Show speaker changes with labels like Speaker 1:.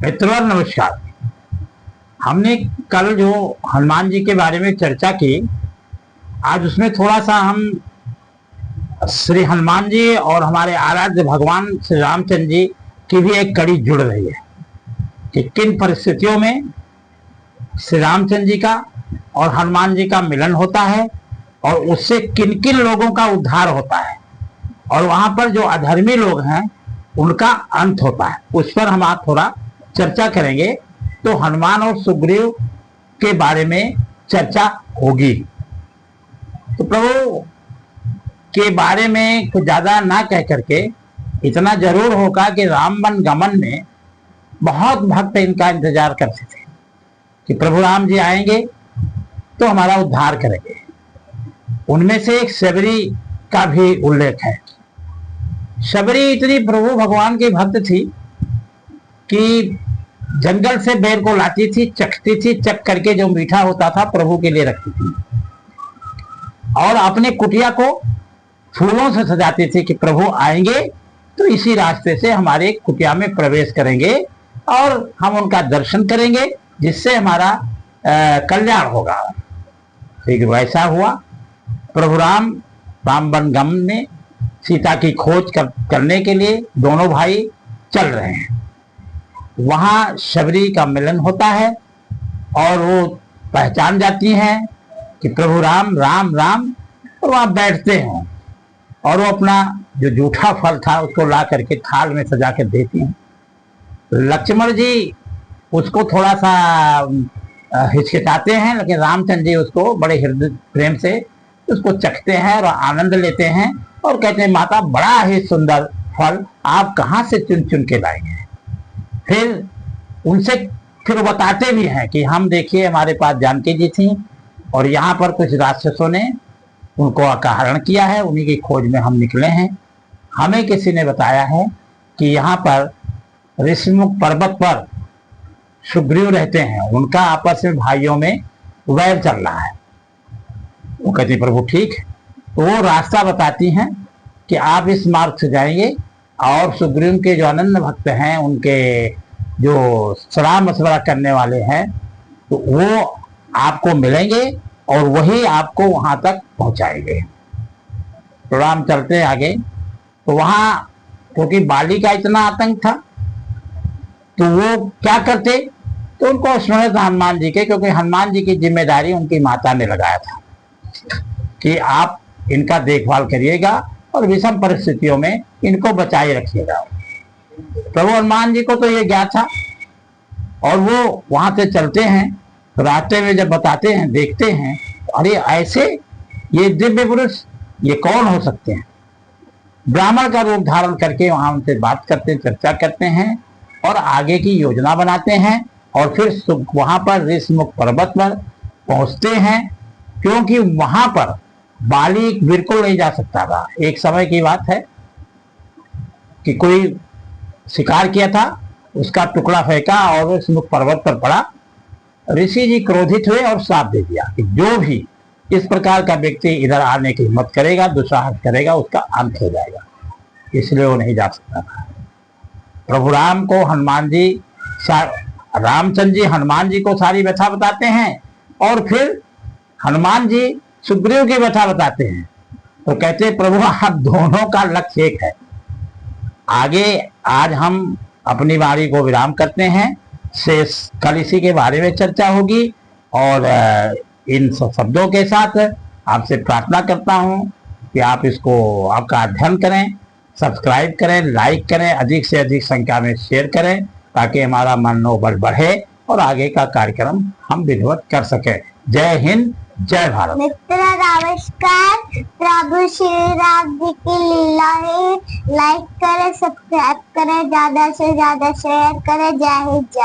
Speaker 1: मित्रवर नमस्कार। हमने कल जो हनुमान जी के बारे में चर्चा की, आज उसमें थोड़ा सा हम श्री हनुमान जी और हमारे आराध्य भगवान श्री रामचंद्र जी की भी एक कड़ी जुड़ रही है कि किन परिस्थितियों में श्री रामचंद्र जी का और हनुमान जी का मिलन होता है और उससे किन किन लोगों का उद्धार होता है और वहां पर जो अधर्मी लोग हैं उनका अंत होता है। उस पर हम आज थोड़ा चर्चा करेंगे। तो हनुमान और सुग्रीव के बारे में चर्चा होगी। तो प्रभु के बारे में कुछ ज्यादा ना कह करके इतना जरूर होगा कि रामवन गमन में बहुत भक्त इनका इंतजार करते थे कि प्रभु राम जी आएंगे तो हमारा उद्धार करेंगे। उनमें से एक शबरी का भी उल्लेख है। शबरी इतनी प्रभु भगवान की भक्त थी कि जंगल से बेर को लाती थी, चखती थी, चख करके जो मीठा होता था प्रभु के लिए रखती थी और अपने कुटिया को फूलों से सजाती थी कि प्रभु आएंगे तो इसी रास्ते से हमारे कुटिया में प्रवेश करेंगे और हम उनका दर्शन करेंगे, जिससे हमारा कल्याण होगा। ठीक वैसा हुआ। प्रभु रामवन गमन में सीता की खोज करने के लिए दोनों भाई चल रहे हैं। वहां शबरी का मिलन होता है और वो पहचान जाती हैं कि प्रभु राम राम राम, और वहां बैठते हैं और वो अपना जो जूठा फल था उसको ला करके थाल में सजा कर देती हैं। लक्ष्मण जी उसको थोड़ा सा हिचकिचाते हैं, लेकिन रामचंद्र जी उसको बड़े हृदय प्रेम से उसको चखते हैं और आनंद लेते हैं और कहते हैं माता बड़ा ही सुंदर फल आप कहाँ से चुन चुन के लाएंगे। फिर उनसे फिर बताते भी हैं कि हम देखिए हमारे पास जानकी जी थी और यहाँ पर कुछ राक्षसों ने उनको अपहरण किया है, उन्हीं की खोज में हम निकले हैं। हमें किसी ने बताया है कि यहाँ पर ऋषिमुख पर्वत पर सुग्रीव रहते हैं, उनका आपस में भाइयों में वैर चल रहा है। वो कहती प्रभु ठीक। तो वो रास्ता बताती हैं कि आप इस मार्ग से जाएंगे और सुग्रीव के जो अनन्य भक्त हैं, उनके जो सलाह मशवरा करने वाले हैं, तो वो आपको मिलेंगे और वही आपको वहां तक पहुंचाएंगे। तो राम चलते हैं आगे। तो वहां क्योंकि बाली का इतना आतंक था तो वो क्या करते, तो उनको स्मरण था हनुमान जी के, क्योंकि हनुमान जी की जिम्मेदारी उनकी माता ने लगाया था कि आप इनका देखभाल करिएगा और विषम परिस्थितियों में इनको बचाए रखिएगा। प्रभु हनुमान जी को तो ये ज्ञात था और वो वहां से चलते हैं। रास्ते में जब बताते हैं देखते हैं अरे ऐसे ये दिव्य पुरुष ये कौन हो सकते हैं। ब्राह्मण का रूप धारण करके वहां उनसे बात करते, चर्चा करते हैं और आगे की योजना बनाते हैं और फिर वहां पर ऋषिमुख पर्वत पर पहुंचते हैं, क्योंकि वहां पर बाली बिल्कुल नहीं जा सकता था। एक समय की बात है कि कोई शिकार किया था, उसका टुकड़ा फेंका और ऋषिमुख पर्वत पर पड़ा। ऋषि जी क्रोधित हुए और श्राप दे दिया कि जो भी इस प्रकार का व्यक्ति इधर आने की हिम्मत करेगा, दुस्साहस करेगा, उसका अंत हो जाएगा। इसलिए वो नहीं जा सकता था। प्रभु राम को हनुमान जी रामचंद्र जी हनुमान जी को सारी व्यथा बताते हैं और फिर हनुमान जी सुग्रीव की व्यथा बताते हैं। तो कहते हैं प्रभु आप दोनों का लक्ष्य एक है। आगे आज हम अपनी वाणी को विराम करते हैं। शेष कल इसी के बारे में चर्चा होगी और इन शब्दों के साथ आपसे प्रार्थना करता हूं कि आप इसको आपका अध्ययन करें, सब्सक्राइब करें, लाइक करें, अधिक से अधिक संख्या में शेयर करें ताकि हमारा मनोबल बढ़े और आगे का कार्यक्रम हम विधिवत कर सकें। जय हिंद, जय भारत।
Speaker 2: मित्र नमस्कार। प्रभु श्री राम जी की लीला है। लाइक करें, सब्सक्राइब करें, ज्यादा से ज्यादा शेयर करें। जय हिंद।